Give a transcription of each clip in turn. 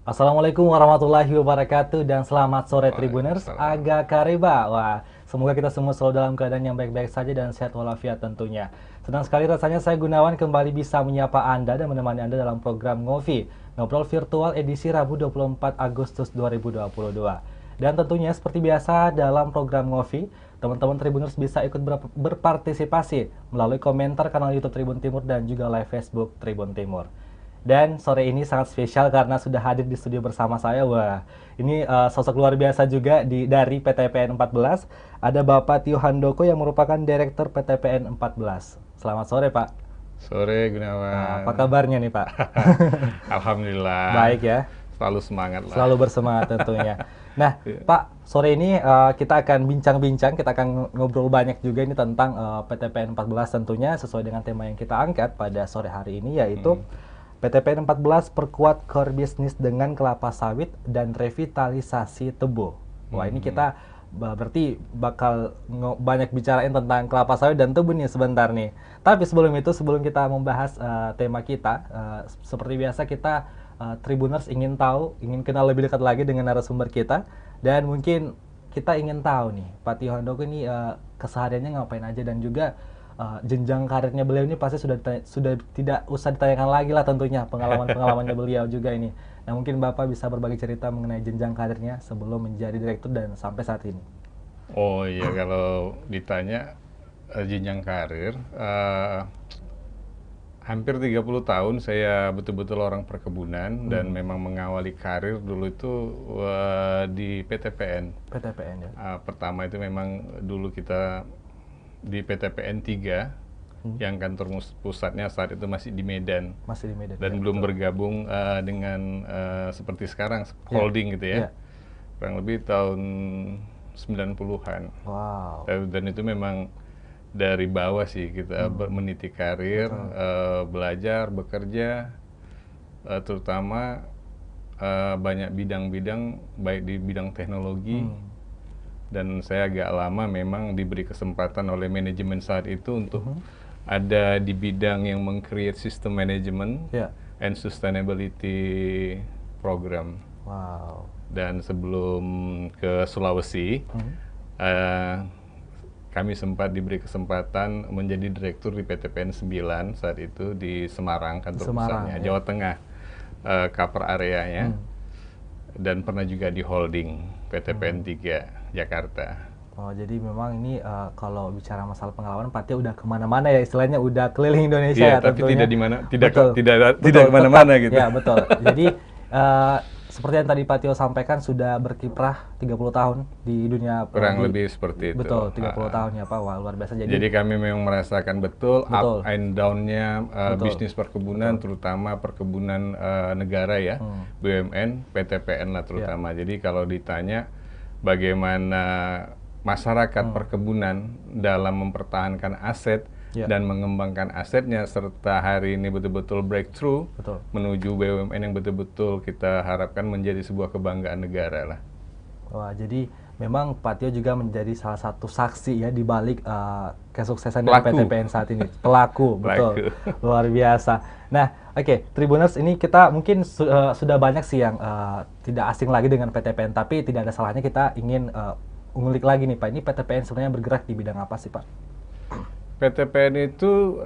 Assalamualaikum warahmatullahi wabarakatuh dan selamat sore Tribuners, Waalaikumsalam. Aga Kariba. Wah, semoga kita semua selalu dalam keadaan yang baik-baik saja dan sehat walafiat tentunya. Senang sekali rasanya saya Gunawan kembali bisa menyapa Anda dan menemani Anda dalam program Ngopi, Ngobrol Virtual edisi Rabu 24 Agustus 2022. Dan tentunya seperti biasa dalam program Ngopi, teman-teman Tribuners bisa ikut berpartisipasi melalui komentar kanal YouTube Tribun Timur dan juga live Facebook Tribun Timur. Dan sore ini sangat spesial karena sudah hadir di studio bersama saya. Wah, ini sosok luar biasa juga dari PTPN 14. Ada Bapak Tio Handoko yang merupakan Direktur PTPN 14. Selamat sore, Pak. Sore Nah, Gunawan. apa kabarnya nih, Pak? Alhamdulillah. Baik ya, Selalu semangat lah. selalu bersemangat tentunya. Nah, Iya. Pak, sore ini kita akan bincang-bincang, kita akan ngobrol banyak juga ini tentang PTPN 14 tentunya sesuai dengan tema yang kita angkat pada sore hari ini, yaitu PTPN 14 perkuat core bisnis dengan kelapa sawit dan revitalisasi tebu. Wah, ini kita berarti bakal banyak bicarain tentang kelapa sawit dan tebu nih sebentar nih. Tapi sebelum itu, sebelum kita membahas tema kita, seperti biasa kita Tribuners ingin tahu, ingin kenal lebih dekat lagi dengan narasumber kita, dan mungkin kita ingin tahu nih, Pak Tio Handoko ini kesehariannya ngapain aja, dan juga jenjang karirnya beliau ini pasti sudah tidak usah ditanyakan lagi lah tentunya, pengalamannya beliau juga ini. Nah, mungkin Bapak bisa berbagi cerita mengenai jenjang karirnya sebelum menjadi direktur dan sampai saat ini. Oh iya, kalau ditanya jenjang karir, hampir 30 tahun saya betul-betul orang perkebunan dan memang mengawali karir dulu itu di PTPN. PTPN ya. Pertama itu memang dulu kita di PTPN 3 yang kantor pusatnya saat itu masih di Medan Masih di Medan dan ya, belum betul. bergabung dengan seperti sekarang Ya, holding gitu ya. ya. Kurang lebih tahun 90-an. Wow. Dan itu memang dari bawah sih kita meniti karir, belajar, bekerja, terutama banyak bidang-bidang baik di bidang teknologi. Dan saya agak lama memang diberi kesempatan oleh manajemen saat itu untuk ada di bidang yang meng-create system management Ya. and sustainability program. Wow. Dan sebelum ke Sulawesi, eh, kami sempat diberi kesempatan menjadi direktur di PTPN 9 saat itu di Semarang, kantor Semarang, pusatnya, ya. Jawa Tengah, cover areanya. Dan pernah juga di holding PTPN 3 Jakarta. Oh, jadi memang ini kalau bicara masalah pengalaman, Pak Tio udah kemana-mana ya, istilahnya udah keliling Indonesia Iya, ya tapi tentunya. tidak di mana, tidak Betul. tidak Betul, kemana-mana tetap. gitu. Ya, betul. Jadi seperti yang tadi Pak Tio sampaikan, sudah berkiprah 30 tahun di dunia Kurang lebih seperti itu. betul, 30 tahun ya Pak. Wah, luar biasa. Jadi kami memang merasakan betul Betul. up and down-nya Betul. bisnis perkebunan, terutama perkebunan negara ya, BUMN, PTPN lah terutama. Jadi kalau ditanya bagaimana masyarakat perkebunan dalam mempertahankan aset Ya. dan mengembangkan asetnya, serta hari ini betul-betul breakthrough Betul. menuju BUMN yang betul-betul kita harapkan menjadi sebuah kebanggaan negara lah. Wah, jadi memang Pak Tio juga menjadi salah satu saksi ya di balik kesuksesan dari Pelaku. PTPN saat ini. Pelaku, betul. Pelaku. Luar biasa. Nah, oke, Tribuners, ini kita mungkin sudah banyak sih yang tidak asing lagi dengan PTPN, tapi tidak ada salahnya kita ingin ngulik lagi nih Pak. Ini PTPN sebenarnya bergerak di bidang apa sih Pak? PTPN itu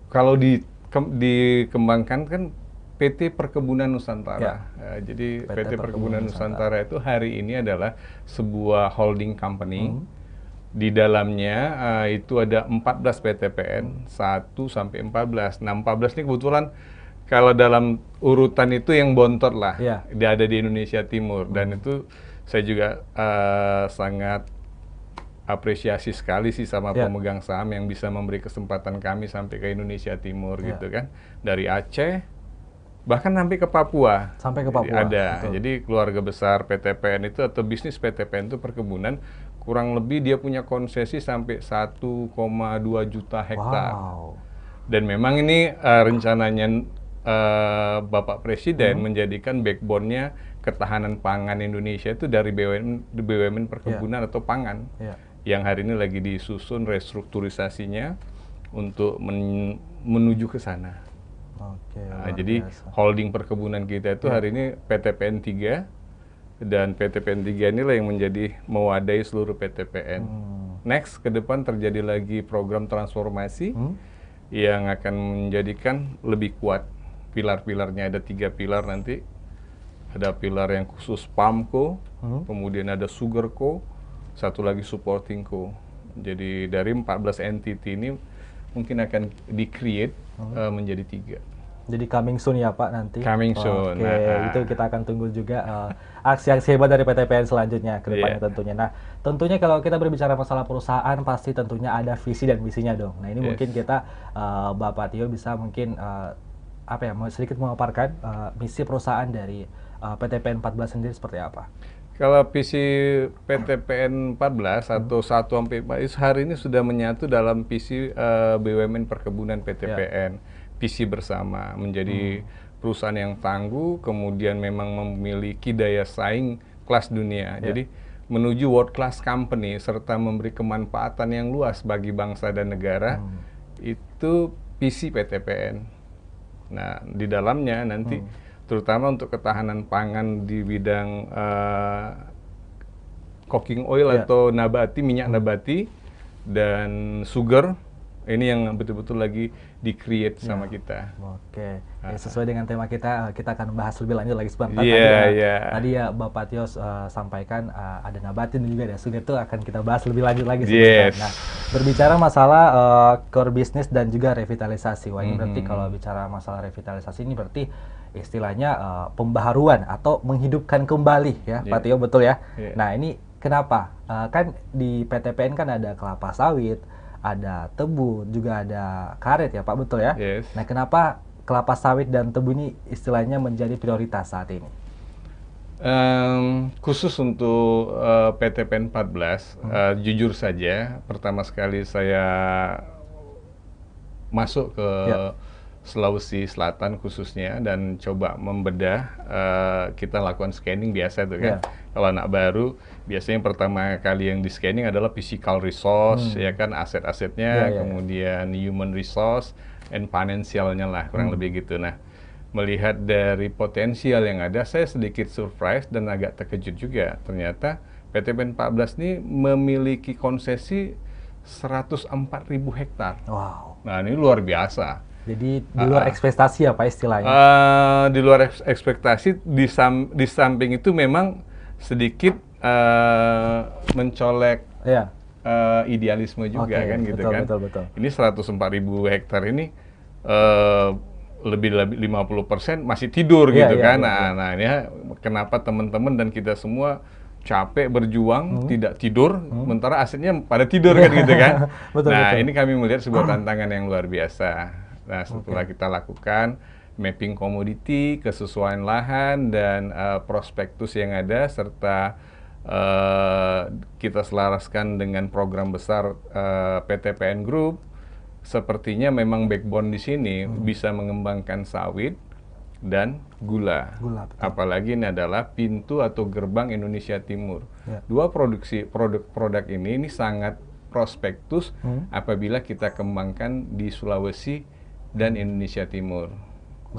kalau dikembangkan kan PT Perkebunan Nusantara. Ya. Jadi PT PT Perkebunan Perkebunan Nusantara itu hari ini adalah sebuah holding company. Di dalamnya itu ada 14 PTPN, 1 sampai 14. Nah, 14 ini kebetulan kalau dalam urutan itu yang bontot lah. Ya. Dia ada di Indonesia Timur, dan itu saya juga sangat apresiasi sekali sih sama Ya. pemegang saham yang bisa memberi kesempatan kami sampai ke Indonesia Timur Ya. gitu kan. Dari Aceh bahkan sampai ke Papua. Sampai ke Jadi Papua. ada. Betul. Jadi keluarga besar PTPN itu atau bisnis PTPN itu perkebunan, kurang lebih dia punya konsesi sampai 1,2 juta hektar. Wow. Dan memang ini rencananya Bapak Presiden menjadikan backbone-nya ketahanan pangan Indonesia itu dari BUMN perkebunan atau pangan. Ya. Yang hari ini lagi disusun restrukturisasinya untuk menuju ke sana. Oke, Nah, luar jadi biasa. holding perkebunan kita itu hari ini PTPN 3, dan PTPN 3 inilah yang menjadi mewadai seluruh PTPN. Next, ke depan terjadi lagi program transformasi yang akan menjadikan lebih kuat. Pilar-pilarnya ada 3 pilar nanti. Ada pilar yang khusus PAMCO, kemudian ada SugarCo, satu lagi Supporting Co. Jadi dari 14 entity ini mungkin akan di-create menjadi 3. Jadi coming soon ya Pak nanti. Coming soon. Oke, Nah, itu kita akan tunggu juga aksi-aksi hebat dari PTPN selanjutnya ke depannya tentunya. Nah, tentunya kalau kita berbicara masalah perusahaan pasti tentunya ada visi dan misinya dong. Nah, ini mungkin kita Bapak Tio bisa mungkin apa ya, sedikit memaparkan misi perusahaan dari PTPN 14 sendiri seperti apa? kalau visi PTPN 14 atau 1 sampai 4 hari ini sudah menyatu dalam visi BUMN Perkebunan PTPN. Visi bersama menjadi perusahaan yang tangguh, kemudian memang memiliki daya saing kelas dunia. Jadi menuju world class company serta memberi kemanfaatan yang luas bagi bangsa dan negara, itu visi PTPN. Nah, di dalamnya nanti terutama untuk ketahanan pangan di bidang cooking oil atau nabati, minyak nabati, dan sugar, ini yang betul-betul lagi di-create sama kita. Oke, ya, sesuai dengan tema kita akan bahas lebih lanjut lagi sebentar. Tadi ya Bapak Tio sampaikan ada nabati dan juga ada sugar, itu akan kita bahas lebih lanjut lagi sebentar. Nah, berbicara masalah core business dan juga revitalisasi. Wah, ini berarti kalau bicara masalah revitalisasi ini berarti istilahnya pembaharuan atau menghidupkan kembali ya, Pak Tio, betul ya? Nah, ini kenapa? Kan di PTPN kan ada kelapa sawit, ada tebu, juga ada karet ya Pak, betul ya? Nah, kenapa kelapa sawit dan tebu ini istilahnya menjadi prioritas saat ini? Khusus untuk PTPN 14, jujur saja, pertama sekali saya masuk ke Sulawesi Selatan khususnya dan coba membedah, kita lakukan scanning biasa tuh kan. Kalau anak baru biasanya pertama kali yang di scanning adalah physical resource, ya kan, aset-asetnya, kemudian human resource and financialnya lah, kurang lebih gitu. Nah, melihat dari potensial yang ada, saya sedikit surprise dan agak terkejut juga. Ternyata PTPN 14 ini memiliki konsesi 104.000 hektar. Wow. Nah, ini luar biasa. Jadi di luar ekspektasi ya Pak istilahnya? Di luar ekspektasi, di samping itu memang sedikit mencolek idealisme juga, kan gitu, kan. Betul. Ini 104.000 hektar ini lebih 50% masih tidur gitu kan. Nah, ini kenapa teman-teman dan kita semua capek berjuang tidak tidur, sementara asetnya pada tidur kan gitu kan. Ini kami melihat sebuah tantangan yang luar biasa. Nah, setelah kita lakukan mapping komoditi, kesesuaian lahan, dan prospektus yang ada, serta kita selaraskan dengan program besar PTPN Group, sepertinya memang backbone di sini bisa mengembangkan sawit dan gula. Apalagi ini adalah pintu atau gerbang Indonesia Timur. Dua produk ini sangat prospektus apabila kita kembangkan di Sulawesi dan Indonesia Timur.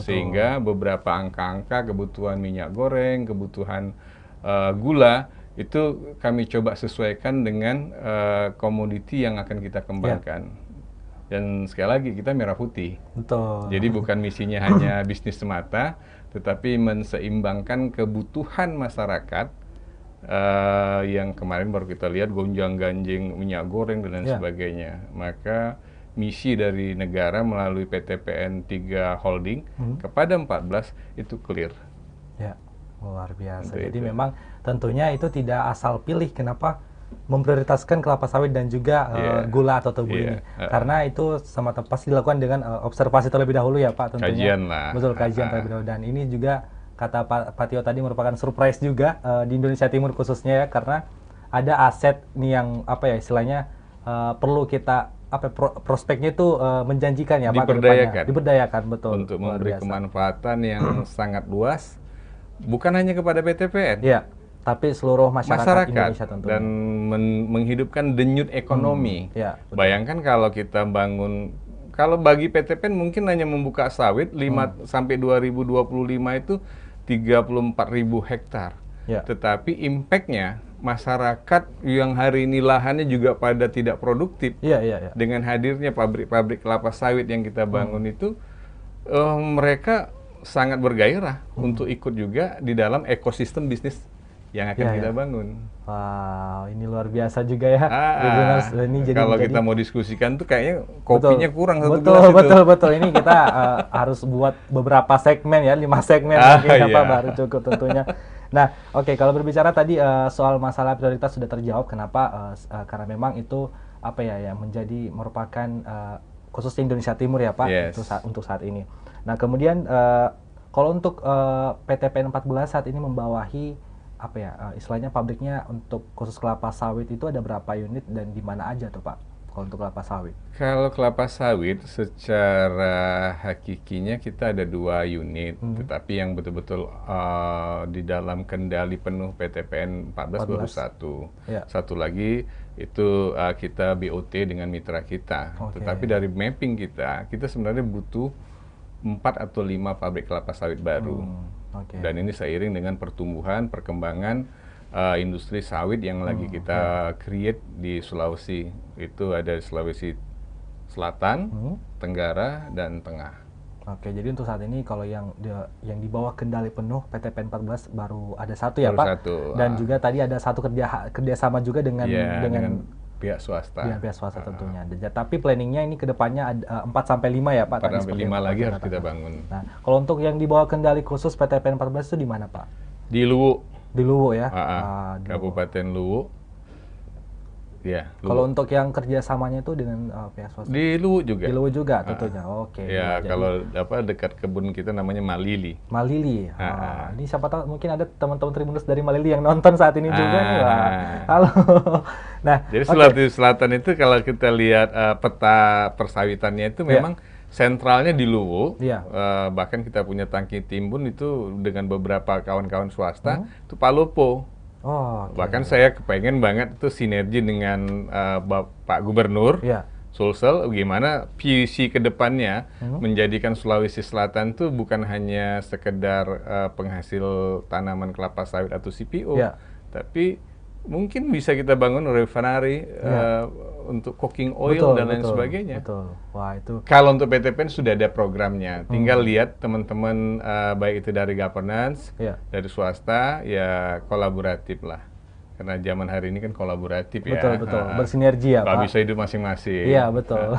Sehingga beberapa angka-angka kebutuhan minyak goreng, kebutuhan gula, itu kami coba sesuaikan dengan komoditi yang akan kita kembangkan. Dan sekali lagi, kita merah putih. Jadi bukan misinya hanya bisnis semata, tetapi menseimbangkan kebutuhan masyarakat yang kemarin baru kita lihat gonjang-ganjing minyak goreng dan lain sebagainya. Maka misi dari negara melalui PTPN 3 Holding kepada 14 itu clear. Ya, luar biasa. Jadi memang tentunya itu tidak asal pilih. Kenapa memprioritaskan kelapa sawit dan juga gula atau tebu ini? Karena itu sama pasti dilakukan dengan observasi terlebih dahulu ya Pak, tentunya. Kajian lah. Betul, kajian terlebih dahulu. Dan ini juga kata Pak Tio tadi merupakan surprise juga di Indonesia Timur khususnya ya, karena ada aset nih yang apa ya istilahnya perlu kita prospeknya itu menjanjikan ya Pak, diberdayakan betul, untuk memberi kemanfaatan yang sangat luas, bukan hanya kepada PTPN tapi seluruh masyarakat Indonesia tentunya, dan menghidupkan denyut ekonomi. Bayangkan kalau kita bangun Kalau bagi PTPN mungkin hanya membuka sawit 5 sampai 2025 itu 34.000 hektar. Ya. Tetapi impact-nya masyarakat yang hari ini lahannya juga pada tidak produktif. Iya, iya, iya. Dengan hadirnya pabrik-pabrik kelapa sawit yang kita bangun itu, mereka sangat bergairah untuk ikut juga di dalam ekosistem bisnis yang akan Iya, kita iya. bangun. Wow, ini luar biasa juga ya. Ah, Tribuners. Ini jadi kalau menjadi- kita mau diskusikan tuh kayaknya kopinya kurang satu betul, gelas itu. betul, betul. Ini kita harus buat beberapa segmen ya, 5 segmen mungkin ya, Pak, iya. baru cukup tentunya. Nah, oke, kalau berbicara tadi soal masalah prioritas sudah terjawab. Kenapa? Karena memang itu apa ya, yang menjadi merupakan khususnya Indonesia Timur ya, Pak, Yes. untuk saat ini. Nah, kemudian kalau untuk PTPN 14 saat ini membawahi apa ya, istilahnya pabriknya untuk khusus kelapa sawit itu ada berapa unit dan di mana aja tuh, Pak? Kalau untuk kelapa sawit. Kalau kelapa sawit secara hakikinya kita ada 2 unit, tetapi yang betul-betul di dalam kendali penuh PTPN 14 baru 1. Ya. Satu lagi itu kita BOT dengan mitra kita. Oke. Tetapi dari mapping kita sebenarnya butuh 4 atau 5 pabrik kelapa sawit baru. Oke. Dan ini seiring dengan pertumbuhan, perkembangan industri sawit yang lagi kita create di Sulawesi. Itu ada di Sulawesi Selatan, Tenggara, dan Tengah. Oke, jadi untuk saat ini kalau yang di bawah kendali penuh PTPN 14 baru ada 1 ya, Baru Pak? 1, Dan juga tadi ada 1 kerjasama juga dengan Ya, dengan pihak swasta. dengan pihak swasta tentunya. Tapi planningnya ini kedepannya ada 4 sampai 5 ya, Pak? 4 tadi sampai seperti 5 yang lagi Bapak harus kita katakan. bangun. Nah, kalau untuk yang di bawah kendali khusus PTPN 14 itu di mana, Pak? Di Luwu, Di Luwu ya? Di Luwu. Kabupaten Luwu. Ya, Kalau untuk yang kerjasamanya itu dengan pihak swasta? di Luwu juga. Di Luwu juga tentunya. Oke. Ya, Jadi kalau dekat kebun kita namanya Malili. Malili. Ini siapa tahu mungkin ada teman-teman Tribuners dari Malili yang nonton saat ini juga nih. Wah. Halo. Nah, Jadi Sulawesi Selatan itu kalau kita lihat peta persawitannya itu memang sentralnya di Luwu. Iya. Bahkan kita punya tangki timbun itu dengan beberapa kawan-kawan swasta itu Palopo. oh, oke. Bahkan saya kepengen banget itu sinergi dengan Pak Gubernur Iya. Sulsel, gimana visi ke depannya menjadikan Sulawesi Selatan itu bukan hanya sekedar penghasil tanaman kelapa sawit atau CPO, Iya. tapi mungkin bisa kita bangun refinery untuk cooking oil Betul, dan lain betul, sebagainya. Betul. Wah, itu Kalau untuk PTPN sudah ada programnya, tinggal lihat teman-teman baik itu dari governance, Iya. dari swasta, ya kolaboratif lah. Karena zaman hari ini kan kolaboratif ya. betul, betul. Bersinergi ya, Nggak Pak. bisa hidup masing-masing. Iya, betul.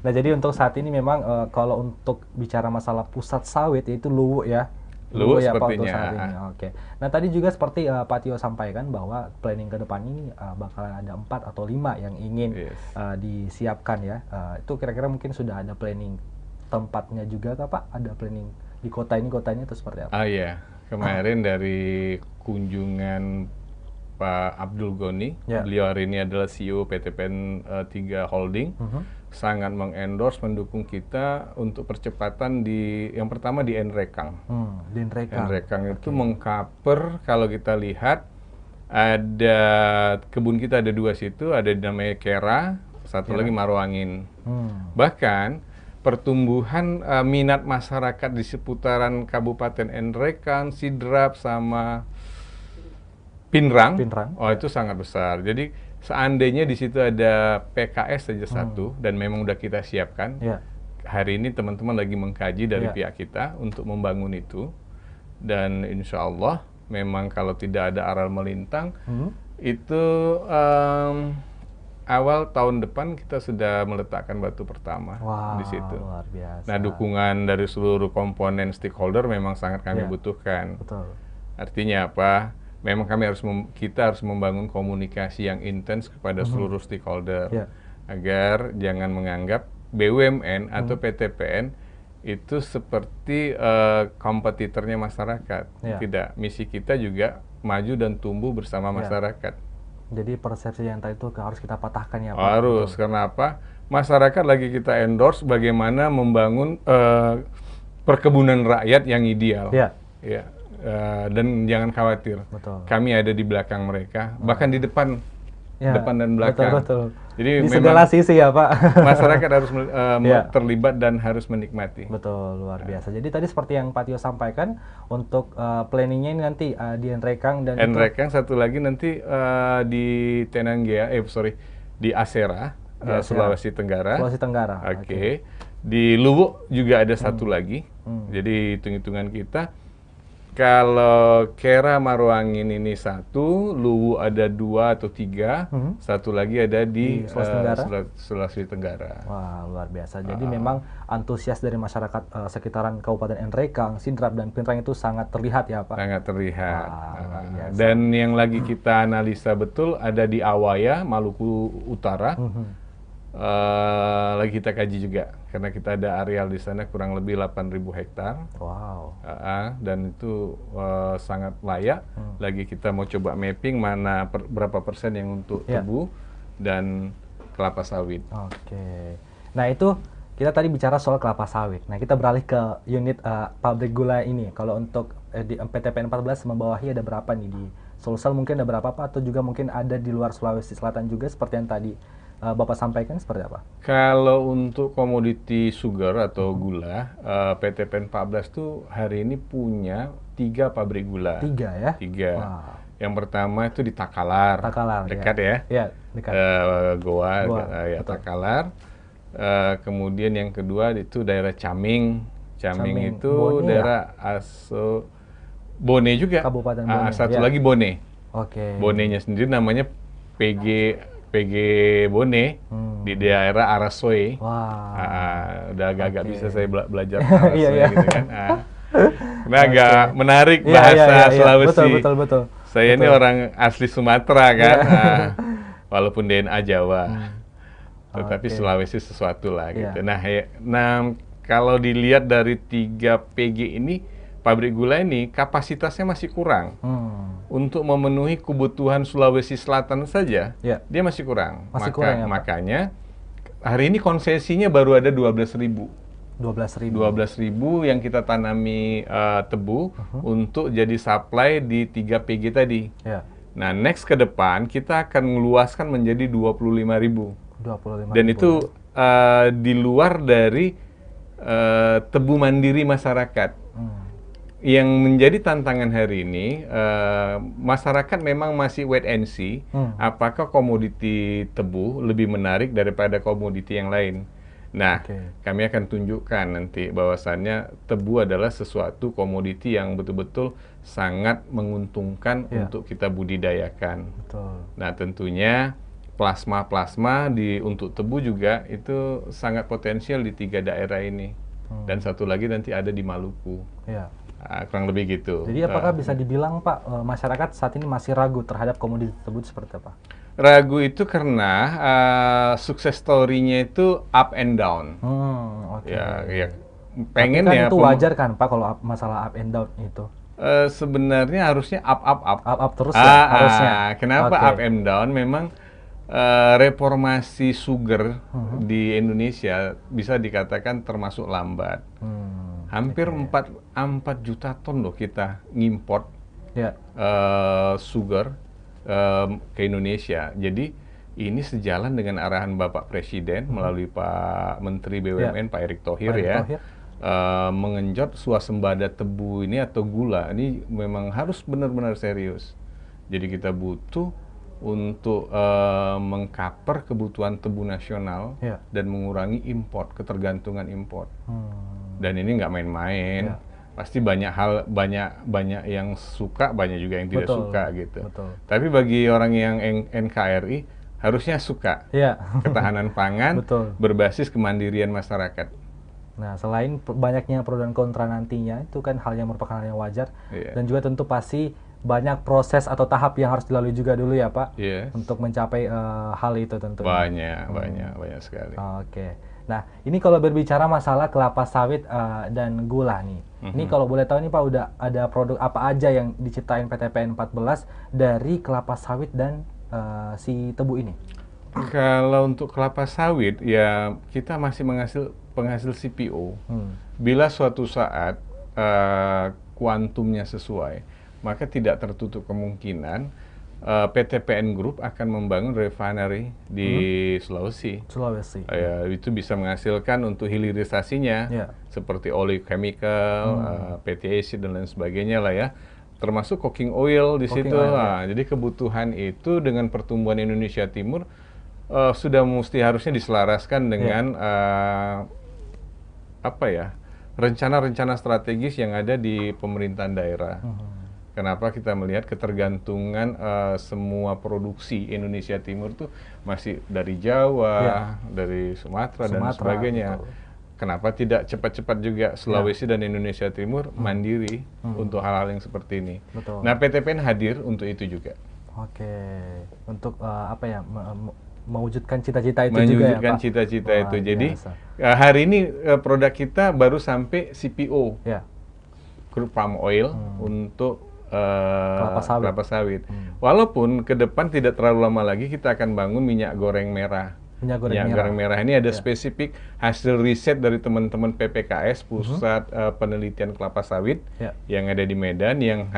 Nah, jadi untuk saat ini memang kalau untuk bicara masalah pusat sawit yaitu Luwu ya. Luwu ya, Pak, untuk sepertinya. saat ini. Oke. Nah, tadi juga seperti Pak Tio sampaikan bahwa planning ke depan ini bakalan ada 4 atau 5 yang ingin Yes. disiapkan ya. Itu kira-kira mungkin sudah ada planning tempatnya juga kah, Pak? Ada planning di kotanya itu seperti apa? Ah iya, kemarin dari kunjungan Pak Abdul Goni, Ya. beliau hari ini adalah CEO PTPN 3 Holding, sangat mengendorse, mendukung kita untuk percepatan yang pertama di Nrekang. Di Nrekang. Nrekang itu mengcover, kalau kita lihat, ada kebun kita ada 2 situ, ada namanya Kera, satu lagi Maroangin. Bahkan pertumbuhan minat masyarakat di seputaran Kabupaten Nrekang, Sidrap, sama Pinrang, oh itu sangat besar. Jadi seandainya di situ ada PKS saja satu, dan memang udah kita siapkan, hari ini teman-teman lagi mengkaji dari pihak kita untuk membangun itu, dan insya Allah memang kalau tidak ada aral melintang, itu awal tahun depan kita sudah meletakkan batu pertama di situ. Luar biasa. Nah, dukungan dari seluruh komponen stakeholder memang sangat kami butuhkan. Betul. Artinya apa? Memang kita harus membangun komunikasi yang intens kepada seluruh stakeholder agar jangan menganggap BUMN atau PTPN itu seperti kompetitornya masyarakat. Tidak, misi kita juga maju dan tumbuh bersama masyarakat. Jadi persepsi yang tadi itu harus kita patahkan ya, Pak. Harus, karena apa? Masyarakat lagi kita endorse bagaimana membangun perkebunan rakyat yang ideal. Ya. Dan jangan khawatir, kami ada di belakang mereka, bahkan di depan dan belakang. Betul. Jadi Di segala memang sisi ya, Pak. masyarakat harus Iya. terlibat dan harus menikmati. Betul, luar biasa. Jadi tadi seperti yang Pak Tio sampaikan, untuk planningnya ini nanti di Enrekang dan itu Enrekang satu lagi nanti di Tenanggea, di Asera, di Asia, Sulawesi Tenggara. Sulawesi Tenggara. Oke. Di Luwu juga ada satu lagi. Hmm. Jadi hitung-hitungan kita, kalau Kera Maruangin ini satu, Luwu ada 2 atau 3, satu lagi ada di Sulawesi Tenggara. Sulawesi Tenggara. Wah, luar biasa. Jadi memang antusias dari masyarakat sekitaran Kabupaten Enrekang, Sidrap, dan Pinrang itu sangat terlihat ya, Pak. Sangat terlihat. Wah, luar biasa. Dan yang lagi kita analisa betul ada di Awaya, Maluku Utara. Lagi kita kaji juga, karena kita ada areal di sana kurang lebih 8.000 hektar. Wow. Dan itu sangat layak. Lagi kita mau coba mapping mana berapa persen yang untuk tebu dan kelapa sawit. Oke. Nah, itu kita tadi bicara soal kelapa sawit. Nah, kita beralih ke unit pabrik gula ini. Kalau untuk di PTPN 14 membawahi ada berapa nih di Sulsel, mungkin ada berapa, Pak? Atau juga mungkin ada di luar Sulawesi Selatan juga seperti yang tadi Bapak sampaikan, seperti apa? Kalau untuk komoditi sugar atau gula, PTPN 14 tuh hari ini punya 3 pabrik gula. 3 ya? 3. Wow. Yang pertama itu di Takalar. Takalar, dekat ya? Iya, dekat. Goa, ya betul. Takalar. Kemudian yang kedua itu daerah Caming. Caming itu Bone daerah Bone juga. Kabupaten Bone, Satu ya. lagi Bone. Oke. Bonenya sendiri namanya PG Bone di daerah Arasoe. Wah. Udah agak-agak bisa saya belajar Iya, Arasoe iya. gitu kan. Nah, agak menarik Iya, bahasa iya, iya. Sulawesi. Betul. Saya ini orang asli Sumatera kan, walaupun DNA Jawa, tetapi Sulawesi sesuatu lah gitu. Nah, kalau dilihat dari 3 PG ini, pabrik gula ini kapasitasnya masih kurang. Untuk memenuhi kebutuhan Sulawesi Selatan saja, dia masih kurang. Kurang ya, Pak? Makanya hari ini konsesinya baru ada 12.000. 12.000 yang kita tanami tebu untuk jadi supply di 3 PG tadi. Nah, next ke depan kita akan meluaskan menjadi 25.000. 25.000. Dan itu di luar dari tebu mandiri masyarakat. Yang menjadi tantangan hari ini, masyarakat memang masih wait and see, apakah komoditi tebu lebih menarik daripada komoditi yang lain. Nah, kami akan tunjukkan nanti bahwasannya tebu adalah sesuatu komoditi yang betul-betul sangat menguntungkan untuk kita budidayakan. Nah, tentunya plasma untuk tebu juga itu sangat potensial di 3 daerah ini. Dan satu lagi nanti ada di Maluku. Kurang lebih gitu. Jadi apakah bisa dibilang, Pak, masyarakat saat ini masih ragu terhadap komoditi tebu seperti apa? Ragu itu karena sukses story-nya itu up and down. Ya, pengen tapi kan ya. Itu wajar kan, Pak, kalau masalah up and down itu? Sebenarnya harusnya up. Up terus ya, harusnya. Kenapa up and down? Memang reformasi sugar di Indonesia bisa dikatakan termasuk lambat. Hampir 4 juta ton loh kita ngimport sugar ke Indonesia. Jadi ini sejalan dengan arahan Bapak Presiden melalui Pak Menteri BUMN Pak Erick Thohir mengenjot swasembada tebu ini atau gula ini memang harus benar-benar serius. Jadi kita butuh untuk mengcover kebutuhan tebu nasional dan mengurangi import, ketergantungan import. Dan ini nggak main-main. Pasti banyak hal, banyak yang suka, banyak juga yang tidak suka gitu. Tapi bagi orang yang NKRI harusnya suka ketahanan pangan berbasis kemandirian masyarakat. Nah, selain banyaknya pro dan kontra nantinya, itu kan hal yang merupakan hal yang wajar. Dan juga tentu pasti banyak proses atau tahap yang harus dilalui juga dulu ya, Pak, untuk mencapai hal itu tentunya. Banyak sekali. Nah, ini kalau berbicara masalah kelapa sawit dan gula nih. Ini kalau boleh tahu nih, Pak, udah ada produk apa aja yang diciptain PTPN 14 dari kelapa sawit dan si tebu ini? Kalau untuk kelapa sawit, ya kita masih penghasil CPO. Bila suatu saat kuantumnya sesuai, maka tidak tertutup kemungkinan PT PN Group akan membangun refinery di Sulawesi. Sulawesi. Ya, itu bisa menghasilkan untuk hilirisasinya, Ya. seperti oleochemical, fatty acid dan lain sebagainya lah ya. Termasuk cooking oil di Cooking situ. oil, Nah, jadi kebutuhan itu dengan pertumbuhan Indonesia Timur sudah harusnya diselaraskan dengan apa ya, rencana-rencana strategis yang ada di pemerintahan daerah. Kenapa kita melihat ketergantungan semua produksi Indonesia Timur tuh masih dari Jawa, dari Sumatera dan sebagainya. Betul. Kenapa tidak cepat-cepat juga Sulawesi dan Indonesia Timur mandiri untuk hal-hal yang seperti ini? Betul. Nah, PT PN hadir untuk itu juga. Oke, untuk apa ya, mewujudkan cita-cita itu juga ya, Pak? Mewujudkan cita-cita itu. Jadi biasa. hari ini produk kita baru sampai CPO, Ya. crude palm oil untuk kelapa sawit. Walaupun ke depan tidak terlalu lama lagi kita akan bangun minyak goreng merah. Minyak goreng Goreng merah ini ada spesifik hasil riset dari teman-teman PPKS, Pusat Penelitian Kelapa Sawit, yang ada di Medan, yang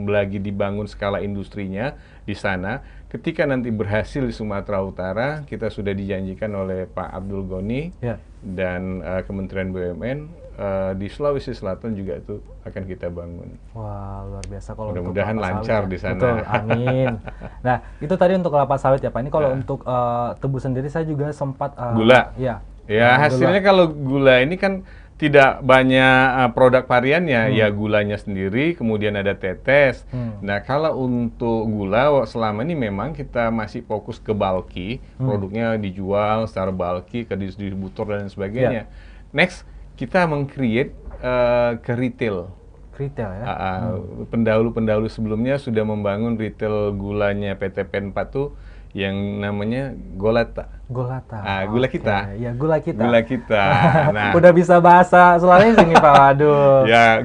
lagi dibangun skala industrinya di sana. Ketika nanti berhasil di Sumatera Utara, kita sudah dijanjikan oleh Pak Abdul Goni dan Kementerian BUMN, di Sulawesi Selatan juga itu akan kita bangun. Wah, luar biasa kalau mudah-mudahan lancar di sana. Betul, amin. Nah, itu tadi untuk kelapa sawit ya Pak. Ini kalau untuk tebu sendiri saya juga sempat gula. Ya, hasilnya kalau gula ini kan tidak banyak produk variannya, ya gulanya sendiri, kemudian ada tetes. Nah, kalau untuk gula selama ini memang kita masih fokus ke bulky, produknya dijual secara bulky ke distributor dan sebagainya. Next, kita meng-create ke retail. Retail ya? Pendahulu-pendahulu sebelumnya sudah membangun retail gulanya PT PN 4 tuh yang namanya Golata. Gula kita. Ya, gula kita. Gula kita. Nah, udah bisa bahasa Sulawesi nih Pak. Waduh. Ya,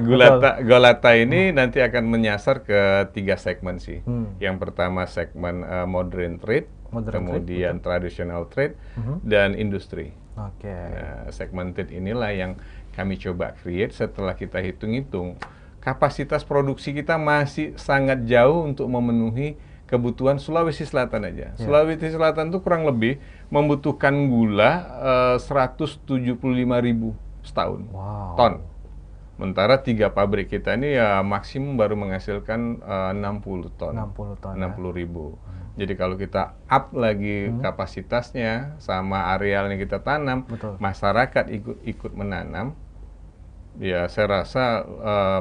Golata ini nanti akan menyasar ke 3 segmen sih. Yang pertama segmen modern trade, kemudian traditional trade, dan industri. Nah, segmented inilah yang kami coba create setelah kita hitung-hitung. Kapasitas produksi kita masih sangat jauh untuk memenuhi kebutuhan Sulawesi Selatan aja. Sulawesi Selatan itu kurang lebih membutuhkan gula 175.000 setahun ton. Sementara 3 pabrik kita ini ya maksimum baru menghasilkan 60 ton. 60.000. Jadi kalau kita up lagi kapasitasnya sama areal yang kita tanam, masyarakat ikut menanam, ya saya rasa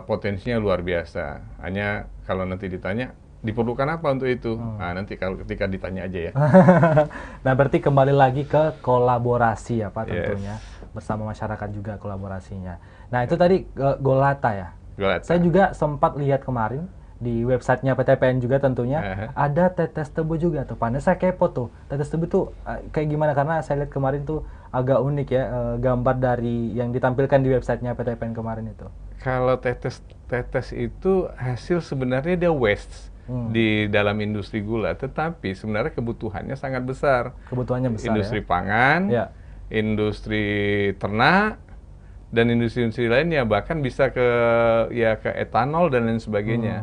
potensinya luar biasa. Hanya kalau nanti ditanya, diperlukan apa untuk itu? Nah, nanti ketika ditanya aja ya. Nah, berarti kembali lagi ke kolaborasi ya Pak tentunya. Bersama masyarakat juga kolaborasinya. Nah, itu tadi Golata ya? Golata. Saya juga sempat lihat kemarin di websitenya PT PN juga tentunya ada tetes tebu juga tuh Pak. Nah, saya kepo tuh, tetes tebu tuh kayak gimana, karena saya lihat kemarin tuh agak unik ya gambar dari yang ditampilkan di websitenya PT PN kemarin itu. Kalau tetes itu hasil sebenarnya dia waste di dalam industri gula, tetapi sebenarnya kebutuhannya sangat besar. Kebutuhannya besar. Industri pangan, industri ternak, dan industri-industri lainnya, bahkan bisa ke etanol dan lain sebagainya.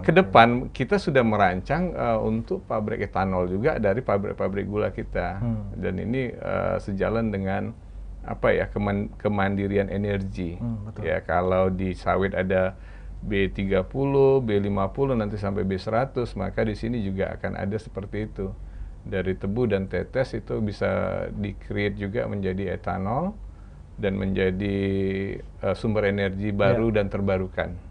Ke depan kita sudah merancang untuk pabrik etanol juga dari pabrik-pabrik gula kita. Dan ini sejalan dengan kemandirian energi. Ya, kalau di sawit ada B30, B50 nanti sampai B100, maka di sini juga akan ada seperti itu. Dari tebu dan tetes itu bisa di-create juga menjadi etanol dan menjadi sumber energi baru dan terbarukan.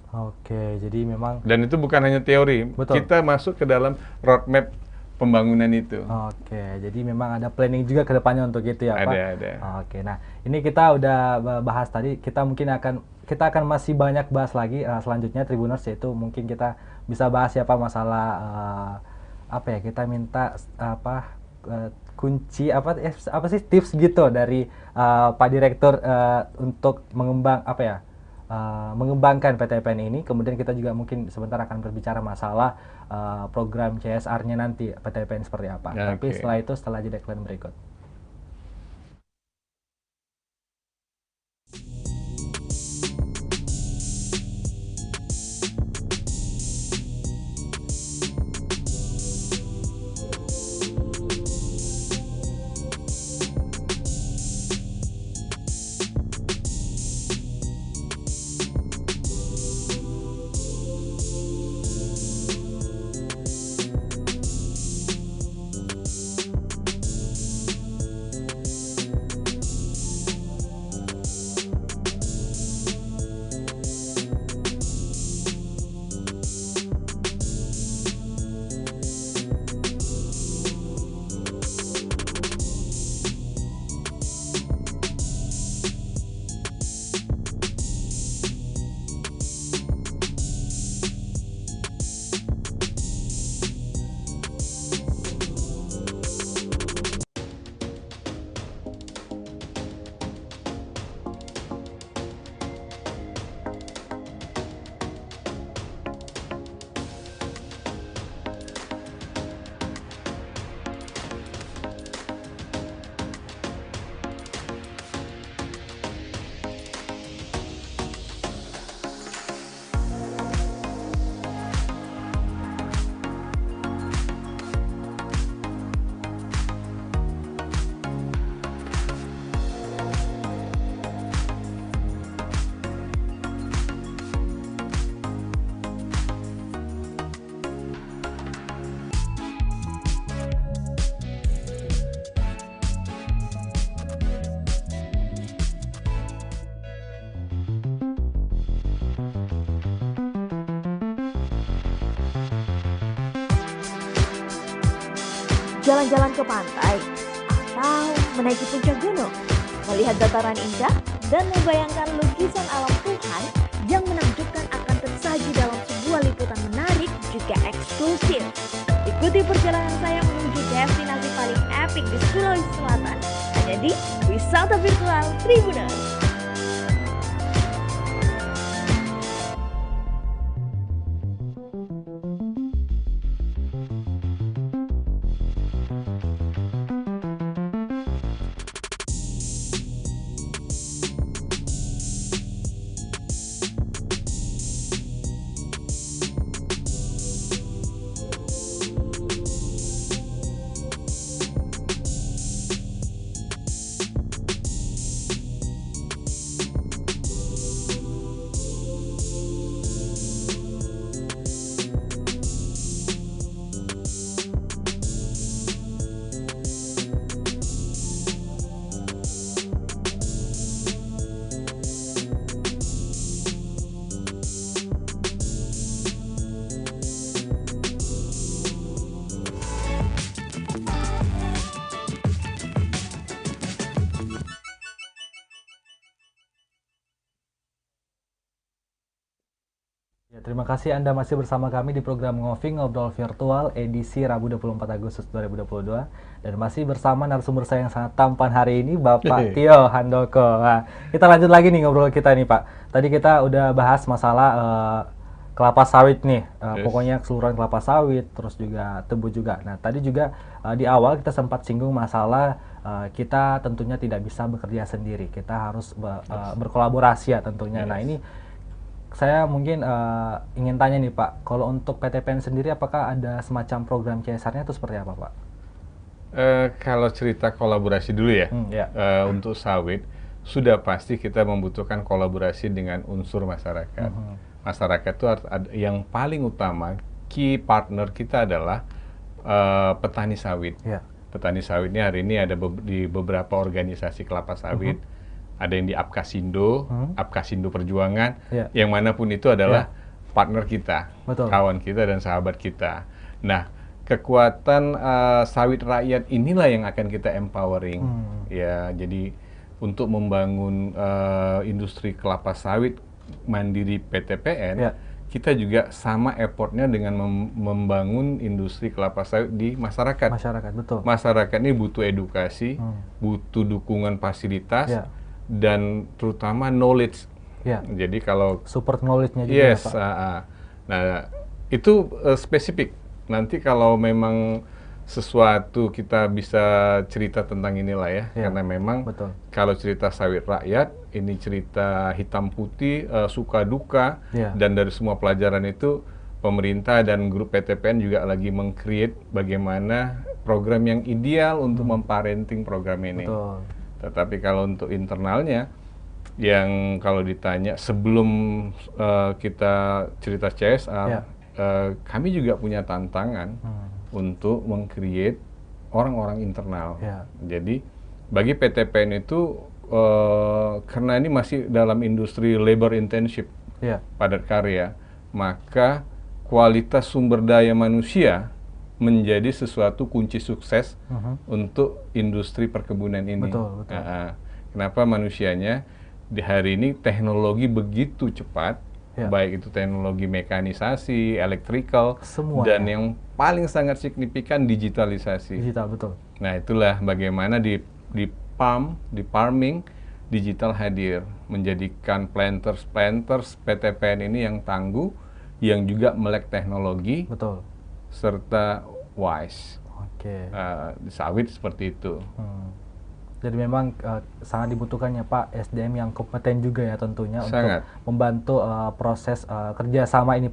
Oke, jadi memang... Dan itu bukan hanya teori, kita masuk ke dalam roadmap pembangunan itu. Oke, jadi memang ada planning juga ke depannya untuk itu ya Pak? Ada. Oke, nah ini kita udah bahas tadi, kita akan masih banyak bahas lagi selanjutnya Tribuners, yaitu mungkin kita bisa bahas ya Pak masalah kita minta kunci apa sih tips gitu dari Pak Direktur untuk mengembangkan PT PN ini. Kemudian kita juga mungkin sebentar akan berbicara masalah program CSR-nya nanti PT PN seperti apa. Tapi setelah itu, setelah jeda iklan berikut. berjalan-jalan ke pantai, atau menaiki puncak gunung, melihat dataran indah, dan membayangkan lukisan alam Tuhan yang menakjubkan akan tersaji dalam sebuah liputan menarik juga eksklusif. Ikuti perjalanan saya menuju destinasi paling epik di Sulawesi Selatan, hanya di Wisata Virtual Tribuners. Ya, terima kasih Anda masih bersama kami di program Ngobrol Virtual edisi Rabu 24 Agustus 2022, dan masih bersama narasumber saya yang sangat tampan hari ini, Bapak Tio Handoko. Nah, kita lanjut lagi nih ngobrol kita nih, Pak. Tadi kita udah bahas masalah kelapa sawit nih, pokoknya keseluruhan kelapa sawit, terus juga tebu juga. Nah, tadi juga di awal kita sempat singgung masalah kita tentunya tidak bisa bekerja sendiri, kita harus berkolaborasi ya tentunya. Nah, ini saya mungkin ingin tanya nih Pak, kalau untuk PTPN sendiri apakah ada semacam program CSR-nya itu seperti apa Pak? Kalau cerita kolaborasi dulu ya, untuk sawit, sudah pasti kita membutuhkan kolaborasi dengan unsur masyarakat. Masyarakat itu yang paling utama, key partner kita adalah petani sawit. Petani sawit ini hari ini ada di beberapa organisasi kelapa sawit. Ada yang di Apkasindo, Apkasindo Perjuangan, yang manapun itu adalah partner kita, kawan kita dan sahabat kita. Nah, kekuatan sawit rakyat inilah yang akan kita empowering. Ya, jadi untuk membangun industri kelapa sawit mandiri PTPN, kita juga sama effortnya dengan membangun industri kelapa sawit di masyarakat. Masyarakat ini butuh edukasi, butuh dukungan fasilitas, dan terutama knowledge. Jadi kalau support knowledge-nya juga Pak. Nah, itu spesifik. Nanti kalau memang sesuatu kita bisa cerita tentang inilah ya, karena memang kalau cerita sawit rakyat, ini cerita hitam putih, suka duka, dan dari semua pelajaran itu pemerintah dan grup PTPN juga lagi meng-create bagaimana program yang ideal untuk memparenting program ini. Tetapi kalau untuk internalnya, yang kalau ditanya sebelum kita cerita CSR, kami juga punya tantangan untuk meng-create orang-orang internal. Jadi bagi PTPN itu, karena ini masih dalam industri labor intensive, padat karya, maka kualitas sumber daya manusia menjadi sesuatu kunci sukses untuk industri perkebunan ini. Kenapa manusianya di hari ini teknologi begitu cepat, baik itu teknologi mekanisasi, electrical, dan yang paling sangat signifikan digitalisasi. Nah, itulah bagaimana di farming digital hadir, menjadikan planters PTPN ini yang tangguh, yang juga melek teknologi, serta wise. Sawit seperti itu. Jadi memang sangat dibutuhkannya Pak SDM yang kompeten juga ya tentunya untuk membantu proses kerjasama ini,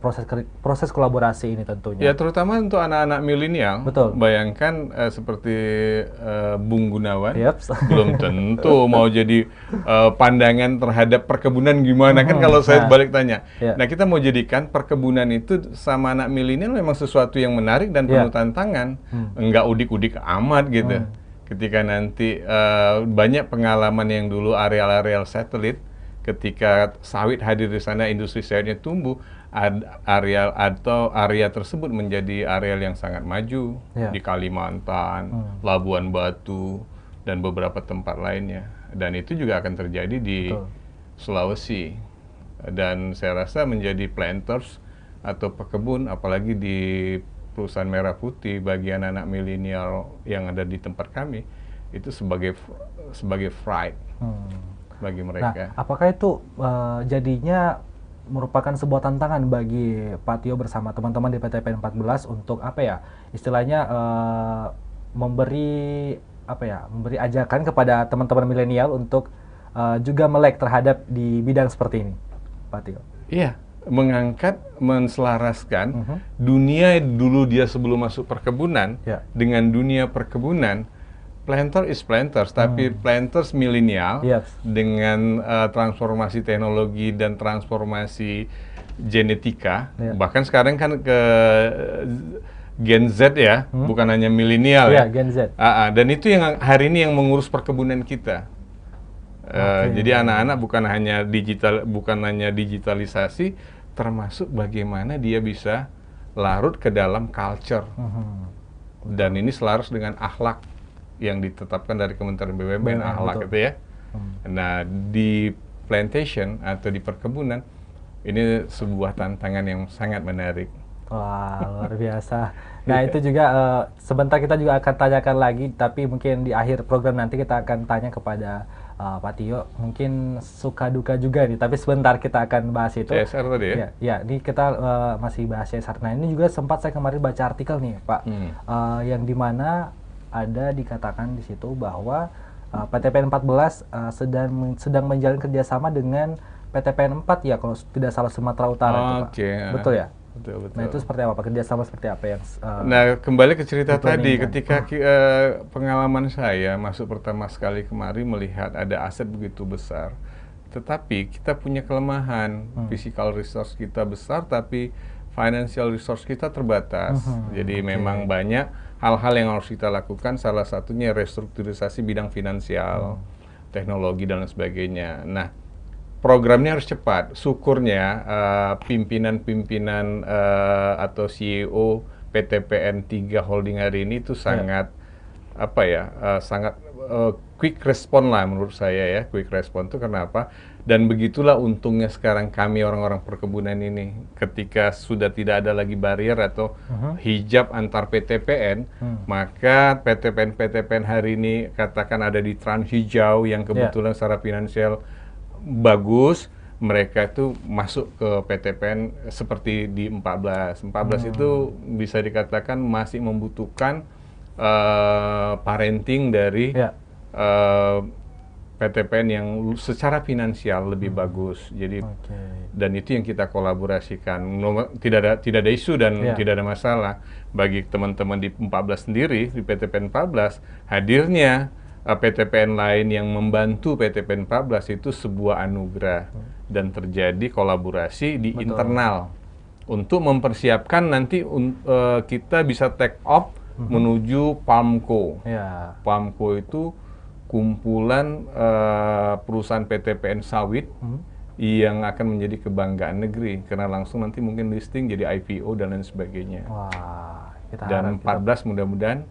proses kolaborasi ini tentunya. Ya, terutama untuk anak-anak milenial. Bayangkan seperti Bung Gunawan, belum tentu mau jadi pandangan terhadap perkebunan gimana kan kalau saya balik tanya. Nah, kita mau jadikan perkebunan itu sama anak milenial memang sesuatu yang menarik dan penuh tantangan, enggak udik-udik amat gitu. Ketika nanti banyak pengalaman yang dulu areal-areal satelit, ketika sawit hadir di sana, industri sawitnya tumbuh, area tersebut menjadi area yang sangat maju di Kalimantan, Labuan Batu, dan beberapa tempat lainnya. Dan itu juga akan terjadi di Sulawesi. Dan saya rasa menjadi planters atau pekebun, apalagi di perusahaan Merah Putih, bagi anak-anak milenial yang ada di tempat kami, itu sebagai fright bagi mereka. Nah, apakah itu jadinya merupakan sebuah tantangan bagi Pak Tio bersama teman-teman di PTPN 14 untuk apa ya, istilahnya memberi ajakan kepada teman-teman milenial untuk juga melek terhadap di bidang seperti ini, Pak Tio? Iya, menselaraskan dunia dulu dia sebelum masuk perkebunan dengan dunia perkebunan. Planter is planters, tapi planters milenial dengan transformasi teknologi dan transformasi genetika. Bahkan sekarang kan ke Gen Z ya, bukan hanya milenial ya. Gen Z. Dan itu yang hari ini yang mengurus perkebunan kita. Jadi anak-anak bukan hanya digitalisasi, termasuk bagaimana dia bisa larut ke dalam culture. Dan ini selaras dengan akhlak yang ditetapkan dari Kementerian BUMN, akhlak itu ya. Nah, di plantation atau di perkebunan, ini sebuah tantangan yang sangat menarik. Wah, luar biasa. Nah, itu juga sebentar kita juga akan tanyakan lagi, tapi mungkin di akhir program nanti kita akan tanya kepada Pak Tio, mungkin suka duka juga nih, tapi sebentar kita akan bahas itu. CSR tadi ya? Ya, ini kita masih bahas CSR. Nah, ini juga sempat saya kemarin baca artikel nih, Pak, yang dimana ada dikatakan di situ bahwa PTPN 14 sedang menjalin kerjasama dengan PTPN 4 ya, kalau tidak salah, Sumatera Utara, itu, Pak. Betul ya? Betul. Nah, itu seperti apa, Pak? Kerjasama seperti apa yang Nah, kembali ke cerita tadi, ketika pengalaman saya masuk pertama sekali kemari melihat ada aset begitu besar, tetapi kita punya kelemahan, physical resource kita besar, tapi financial resource kita terbatas. Jadi memang banyak hal-hal yang harus kita lakukan, salah satunya restrukturisasi bidang finansial, teknologi, dan lain sebagainya. Nah, programnya harus cepat. Syukurnya pimpinan-pimpinan atau CEO PTPN 3 Holding hari ini itu sangat sangat quick respon lah menurut saya ya. Quick respon itu kenapa? Dan begitulah untungnya sekarang kami orang-orang perkebunan ini, ketika sudah tidak ada lagi barrier atau hijab antar PTPN, maka PTPN hari ini katakan ada di Transhijau yang kebetulan secara finansial bagus, mereka itu masuk ke PTPN seperti di 14. 14 itu bisa dikatakan masih membutuhkan parenting dari PTPN yang secara finansial lebih bagus. Jadi dan itu yang kita kolaborasikan. Tidak ada isu dan tidak ada masalah bagi teman-teman di 14 sendiri, di PTPN 14 hadirnya PTPN lain yang membantu PTPN 14 itu sebuah anugerah dan terjadi kolaborasi di internal untuk mempersiapkan nanti kita bisa take off menuju PAMCO. PAMCO itu kumpulan perusahaan PTPN sawit yang akan menjadi kebanggaan negeri karena langsung nanti mungkin listing jadi IPO dan lain sebagainya. Dan 14 mudah-mudahan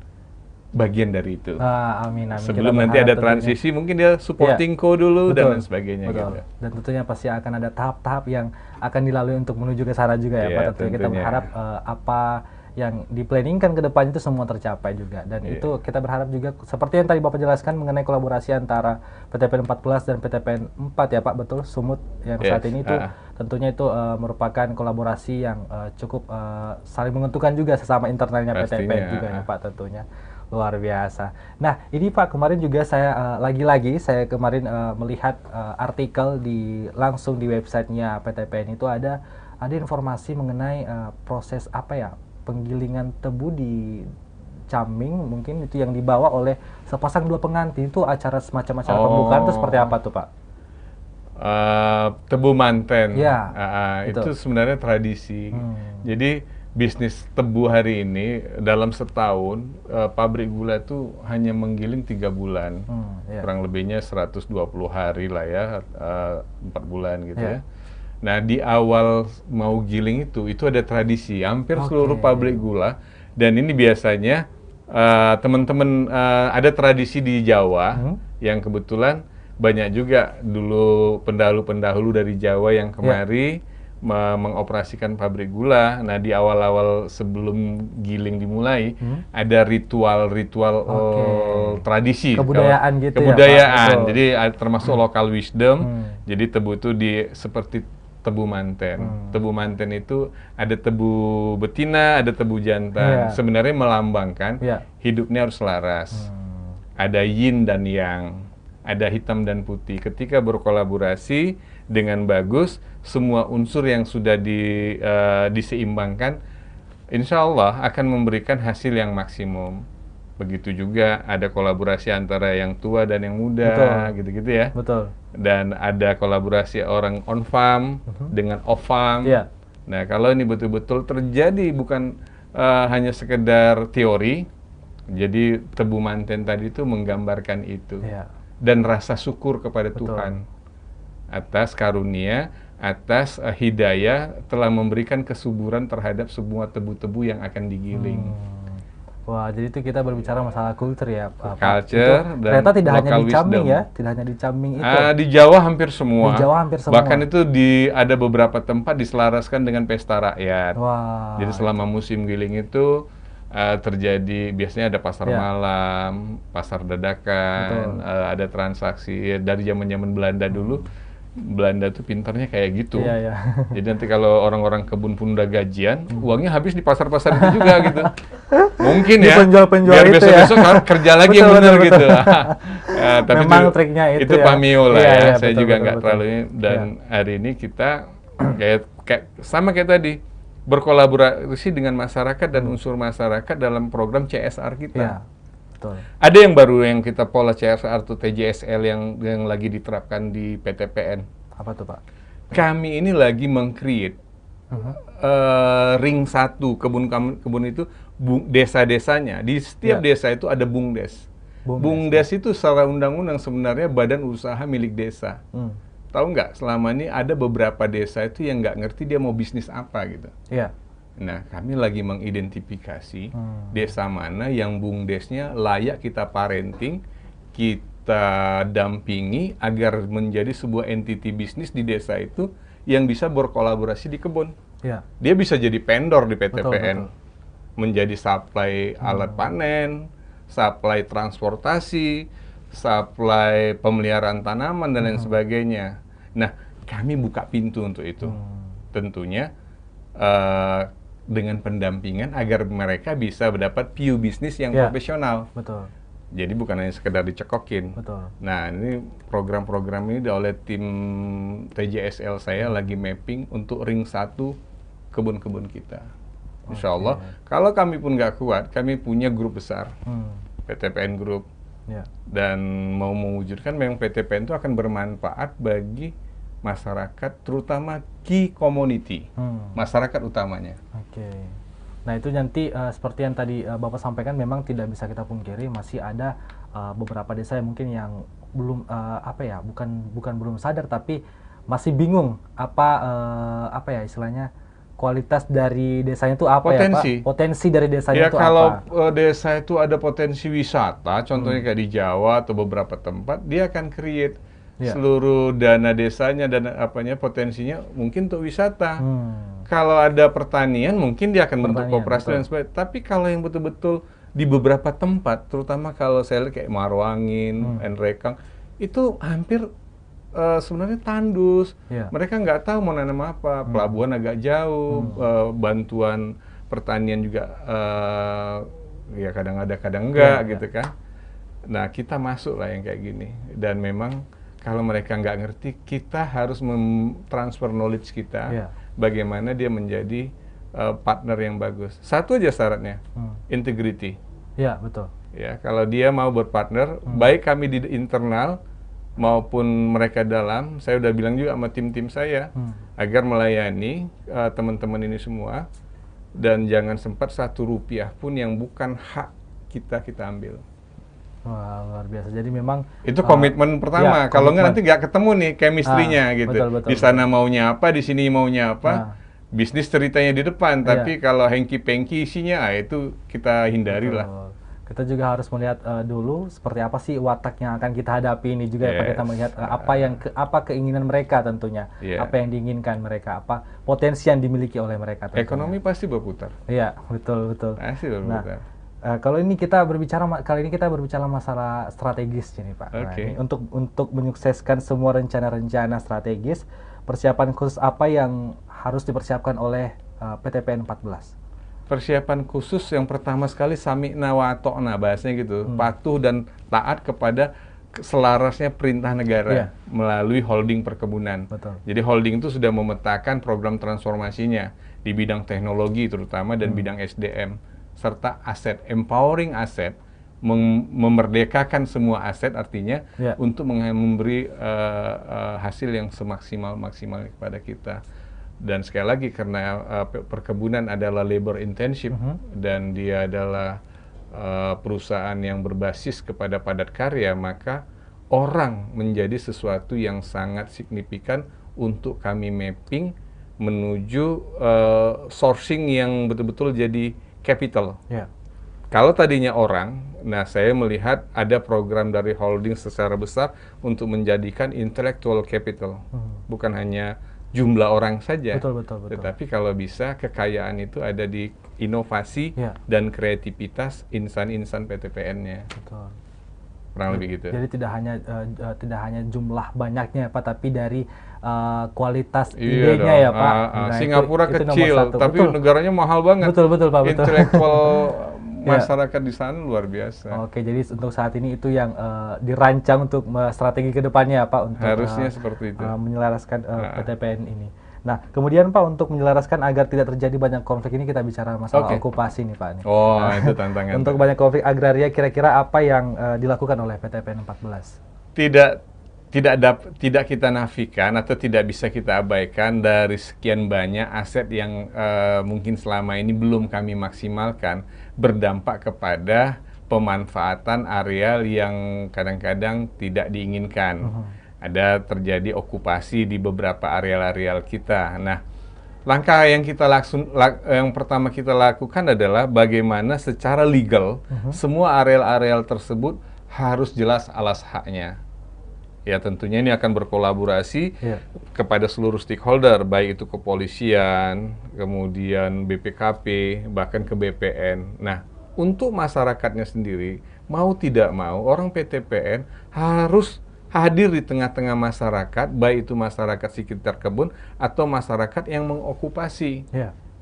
bagian dari itu. Amin. Sebelum nanti ada transisi, mungkin dia supporting co dulu dan lain sebagainya. Gitu. Dan tentunya pasti akan ada tahap-tahap yang akan dilalui untuk menuju ke sana juga ya, Pak. Tentunya kita berharap apa yang diplanningkan ke depan itu semua tercapai juga. Dan itu kita berharap juga seperti yang tadi Bapak jelaskan mengenai kolaborasi antara PTPN 14 dan PTPN 4 ya Pak, betul, Sumut yang saat ini itu tentunya itu merupakan kolaborasi yang cukup saling menguntungkan juga sesama internalnya PTPN juga ya Pak, tentunya. Luar biasa. Nah, ini Pak, kemarin juga saya lagi-lagi saya kemarin melihat artikel langsung di websitenya PTPN itu ada informasi mengenai proses penggilingan tebu di Caming, mungkin itu yang dibawa oleh sepasang dua pengantin. Itu acara semacam acara pembukaan itu seperti apa tuh Pak? Tebu manten. Itu sebenarnya tradisi. Jadi bisnis tebu hari ini dalam setahun pabrik gula itu hanya menggiling 3 bulan, kurang lebihnya 120 hari lah ya, 4 bulan gitu ya. Nah, di awal mau giling itu ada tradisi hampir seluruh pabrik gula, dan ini biasanya teman-teman ada tradisi di Jawa yang kebetulan banyak juga dulu pendahulu-pendahulu dari Jawa yang kemari mengoperasikan pabrik gula. Nah, di awal-awal sebelum giling dimulai ada ritual-ritual tradisi, kebudayaan gitu kebudayaan. ya, Pak? Jadi termasuk local wisdom. Jadi tebu itu seperti tebu manten. Tebu manten itu ada tebu betina, ada tebu jantan. Sebenarnya melambangkan hidupnya harus selaras. Ada yin dan yang, ada hitam dan putih. Ketika berkolaborasi dengan bagus, semua unsur yang sudah diseimbangkan, insya Allah akan memberikan hasil yang maksimum. Begitu juga ada kolaborasi antara yang tua dan yang muda, gitu-gitu ya. Betul. Dan ada kolaborasi orang on farm dengan off farm. Nah, kalau ini betul-betul terjadi, bukan hanya sekedar teori. Jadi tebu manten tadi itu menggambarkan itu. Dan rasa syukur kepada Tuhan atas karunia, atas hidayah telah memberikan kesuburan terhadap semua tebu-tebu yang akan digiling. Wah, jadi itu kita berbicara masalah kultur ya, Pak. Culture dan ternyata tidak hanya di Caming wisdom. ya, tidak hanya di Caming itu. Di Jawa hampir semua. Di Jawa hampir semua. Bahkan itu ada beberapa tempat diselaraskan dengan pesta rakyat. Wah. Jadi selama musim giling itu terjadi, biasanya ada pasar malam, pasar dadakan, ada transaksi dari zaman-zaman Belanda dulu. Belanda tuh pintarnya kayak gitu. Jadi nanti kalau orang-orang kebun pun udah gajian, uangnya habis di pasar-pasar itu juga gitu. Mungkin di ya, penjual-penjual biar itu besok-besok kerja lagi yang benar gitu. Tapi memang triknya itu ya. Pamio lah ya, saya juga nggak betul. terlalu ini. Dan hari ini kita sama kayak tadi, berkolaborasi dengan masyarakat dan unsur masyarakat dalam program CSR kita. Ada yang baru yang kita pola CSR atau TJSL yang lagi diterapkan di PTPN. Apa tuh, Pak? Kami ini lagi meng-create ring 1 kebun itu desa-desanya. Di setiap desa itu ada BUMDes. BUMDes itu secara undang-undang sebenarnya badan usaha milik desa. Tahu nggak, selama ini ada beberapa desa itu yang nggak ngerti dia mau bisnis apa gitu. Nah, kami lagi mengidentifikasi desa mana yang BUMDesnya layak kita parenting, kita dampingi agar menjadi sebuah entity bisnis di desa itu yang bisa berkolaborasi di kebun. Dia bisa jadi vendor di PTPN, menjadi supply alat panen, supply transportasi, supply pemeliharaan tanaman dan lain sebagainya. Nah, kami buka pintu untuk itu. Tentunya dengan pendampingan agar mereka bisa mendapat view bisnis yang profesional. Jadi bukan hanya sekedar dicekokin. Nah, ini program-program ini oleh tim TJSL saya lagi mapping untuk ring 1 kebun-kebun kita. Insya Allah, kalau kami pun nggak kuat, kami punya grup besar, PTPN Group. Dan mau mewujudkan memang PTPN itu akan bermanfaat bagi masyarakat, terutama key community, masyarakat utamanya. Nah, itu nanti seperti yang tadi Bapak sampaikan, memang tidak bisa kita pungkiri masih ada beberapa desa yang mungkin yang belum bukan belum sadar, tapi masih bingung apa ya istilahnya, kualitas dari desanya itu apa ya, Pak? Potensi dari desanya itu kalau apa? Kalau desa itu ada potensi wisata, contohnya kayak di Jawa atau beberapa tempat, dia akan create seluruh dana desanya dan potensinya mungkin untuk wisata. Kalau ada pertanian mungkin dia akan bentuk koperasi dan sebagainya. Tapi kalau yang betul-betul di beberapa tempat, terutama kalau saya lihat kayak Marwangin, Enrekang, itu hampir sebenarnya tandus. Mereka nggak tahu mau nanam apa, pelabuhan agak jauh, bantuan pertanian juga ya kadang ada kadang enggak gitu kan. Nah, kita masuk lah yang kayak gini. Dan memang kalau mereka nggak ngerti, kita harus transfer knowledge kita, bagaimana dia menjadi partner yang bagus. Satu aja syaratnya, integrity. Betul. Ya, kalau dia mau berpartner, baik kami di internal maupun mereka dalam, saya udah bilang juga sama tim-tim saya, agar melayani teman-teman ini semua, dan jangan sempat 1 rupiah pun yang bukan hak kita ambil. Wah, luar biasa. Jadi memang Itu komitmen pertama. ya, Kalau nggak komitmen. nanti nggak ketemu nih chemistry-nya gitu. Betul, betul, Di sana maunya apa, di sini maunya apa. Nah. Bisnis ceritanya di depan, Iya. tapi kalau hengki-pengki isinya, itu kita hindari lah. Betul. Kita juga harus melihat dulu seperti apa sih watak yang akan kita hadapi ini juga ya, Pak. Kita Yes. melihat apa keinginan mereka tentunya, Yeah. apa yang diinginkan mereka, apa potensi yang dimiliki oleh mereka tentunya. Ekonomi pasti berputar. Iya, betul betul. Pasti berputar. Kalau ini kita berbicara kali ini kita berbicara masalah strategis ini, Pak. Nah, Oke. ini untuk menyukseskan semua rencana-rencana strategis, persiapan khusus apa yang harus dipersiapkan oleh PTPN 14? Persiapan khusus yang pertama sekali sami'na wa ata'na, bahasanya gitu. Patuh dan taat kepada selarasnya perintah negara Iya. melalui holding perkebunan. Betul. Jadi holding itu sudah memetakan program transformasinya di bidang teknologi terutama dan bidang SDM serta aset, empowering aset, memerdekakan semua aset artinya Iya. untuk memberi hasil yang semaksimal-maksimal kepada kita. Dan sekali lagi karena perkebunan adalah labor intensive dan dia adalah perusahaan yang berbasis kepada padat karya, maka orang menjadi sesuatu yang sangat signifikan untuk kami mapping menuju sourcing yang betul-betul jadi capital. Ya. Kalau tadinya orang, nah saya melihat ada program dari holding secara besar untuk menjadikan intellectual capital, bukan hanya jumlah orang saja, Betul. tetapi kalau bisa kekayaan itu ada di inovasi Ya. dan kreativitas insan-insan PTPN-nya, Betul. kurang lebih gitu. Jadi tidak hanya jumlah banyaknya, Pak, tapi dari kualitas Iya idenya dong. ya, Pak. Nah, Singapura itu nomor kecil, satu. tapi Betul. negaranya mahal banget. Betul, Pak, betul. Intelektual Ya. masyarakat di sana luar biasa. Oke, jadi untuk saat ini itu yang dirancang untuk strategi ke depannya, Pak, untuk Harusnya seperti itu. menyelaraskan PTPN ini. Nah, kemudian Pak, untuk menyelaraskan agar tidak terjadi banyak konflik ini, kita bicara masalah Oke. okupasi nih, Pak. Nih. Oh, itu tantangan. Untuk banyak konflik agraria, kira-kira apa yang dilakukan oleh PTPN 14? Tidak kita nafikan atau tidak bisa kita abaikan dari sekian banyak aset yang mungkin selama ini belum kami maksimalkan, berdampak kepada pemanfaatan areal yang kadang-kadang tidak diinginkan. Ada terjadi okupasi di beberapa areal-areal kita. Nah, langkah yang yang pertama kita lakukan adalah bagaimana secara legal semua areal-areal tersebut harus jelas alas haknya. Ya, tentunya ini akan berkolaborasi kepada seluruh stakeholder, baik itu kepolisian, kemudian BPKP, bahkan ke BPN. Nah, untuk masyarakatnya sendiri, mau tidak mau, orang PTPN harus hadir di tengah-tengah masyarakat, baik itu masyarakat sekitar kebun atau masyarakat yang mengokupasi.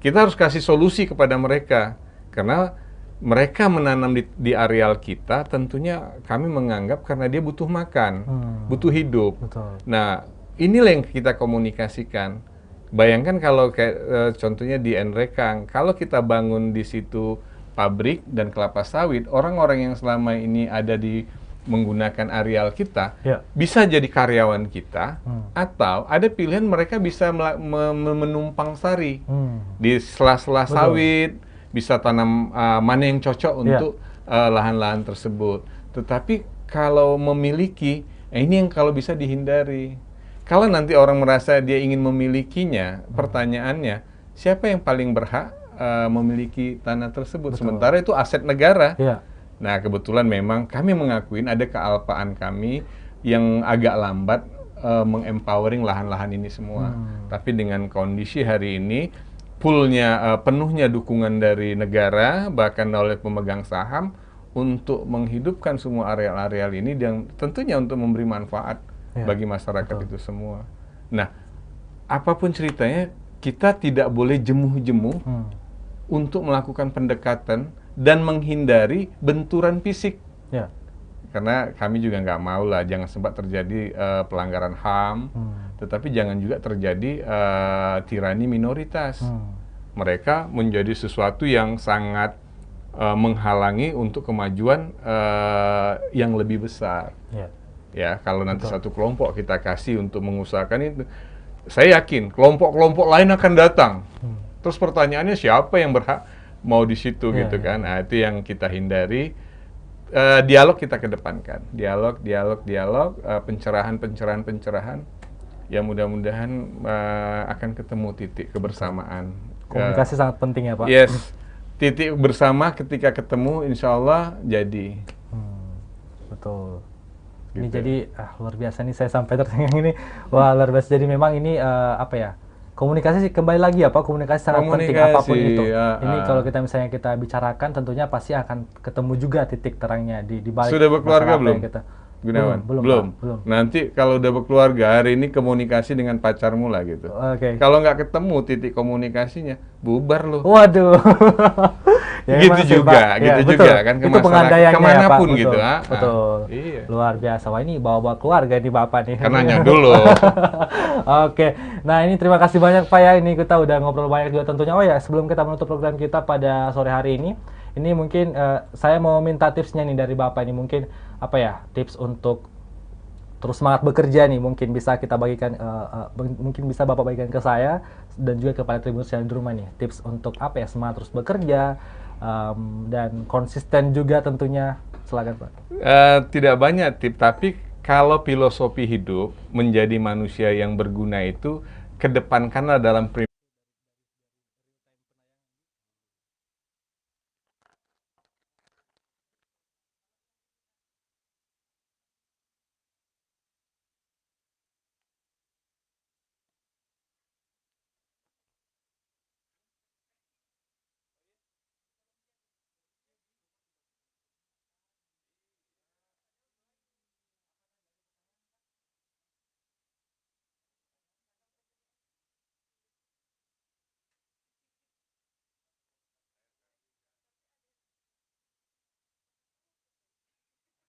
Kita harus kasih solusi kepada mereka, karena mereka menanam di areal kita, tentunya kami menganggap karena dia butuh makan, butuh hidup. Betul. Nah, inilah yang kita komunikasikan. Bayangkan kalau kayak contohnya di Nrekang, kalau kita bangun di situ pabrik dan kelapa sawit, orang-orang yang selama ini ada di menggunakan areal kita, bisa jadi karyawan kita, atau ada pilihan mereka bisa menumpang sari di sela-sela sawit, bisa tanam mana yang cocok untuk lahan-lahan tersebut. Tetapi kalau memiliki, ini yang kalau bisa dihindari. Kalau nanti orang merasa dia ingin memilikinya, pertanyaannya, siapa yang paling berhak memiliki tanah tersebut? Sementara itu aset negara. Nah, kebetulan memang kami mengakuin ada kealpaan kami yang agak lambat mengempowering lahan-lahan ini semua. Tapi dengan kondisi hari ini, penuhnya dukungan dari negara, bahkan oleh pemegang saham, untuk menghidupkan semua areal-areal ini, dan tentunya untuk memberi manfaat bagi masyarakat itu semua. Nah, apapun ceritanya, kita tidak boleh jemuh-jemuh untuk melakukan pendekatan dan menghindari benturan fisik. Karena kami juga nggak mau lah, jangan sempat terjadi pelanggaran HAM, tetapi jangan juga terjadi tirani minoritas. Mereka menjadi sesuatu yang sangat menghalangi untuk kemajuan yang lebih besar. Ya, kalau nanti satu kelompok kita kasih untuk mengusahakan itu, saya yakin kelompok-kelompok lain akan datang. Terus pertanyaannya siapa yang berhak mau di situ gitu kan? Nah, itu yang kita hindari. dialog kita kedepankan, dialog, pencerahan. Ya mudah-mudahan akan ketemu titik kebersamaan. Komunikasi sangat penting ya Pak. Yes, titik bersama ketika ketemu, insya Allah jadi. Betul. Gitu. Ini jadi luar biasa nih, saya sampai tercengang ini. Wah luar biasa. Jadi memang ini apa ya? Komunikasi sih, kembali lagi ya Pak, komunikasi sangat penting apapun itu. Ini kalau kita misalnya kita bicarakan, tentunya pasti akan ketemu juga titik terangnya di balik. Sudah berkeluarga masalah belum? yang kita. Gunawan? Belum. Nanti kalau udah berkeluarga, hari ini komunikasi dengan pacarmu lah gitu. Oke. Kalau nggak ketemu titik komunikasinya, bubar loh. Waduh. Ya, gitu juga kan ke itu masyarakat, pengandaiannya kemanapun ya, Pak. gitu. Betul. Iya. Luar biasa. Wah ini bawa-bawa keluarga nih Bapak nih. Kan nanya dulu. Oke. Nah ini terima kasih banyak Pak ya. Ini kita udah ngobrol banyak juga tentunya. Oh ya sebelum kita menutup program kita pada sore hari ini mungkin saya mau minta tipsnya nih dari Bapak ini. Mungkin apa ya, tips untuk terus semangat bekerja nih, mungkin bisa kita bagikan, mungkin bisa Bapak bagikan ke saya dan juga kepada Tribuners yang di rumah nih, tips untuk apa ya, semangat terus bekerja dan konsisten juga tentunya. Silakan Pak. Tidak banyak tips, tapi kalau filosofi hidup menjadi manusia yang berguna itu kedepankanlah dalam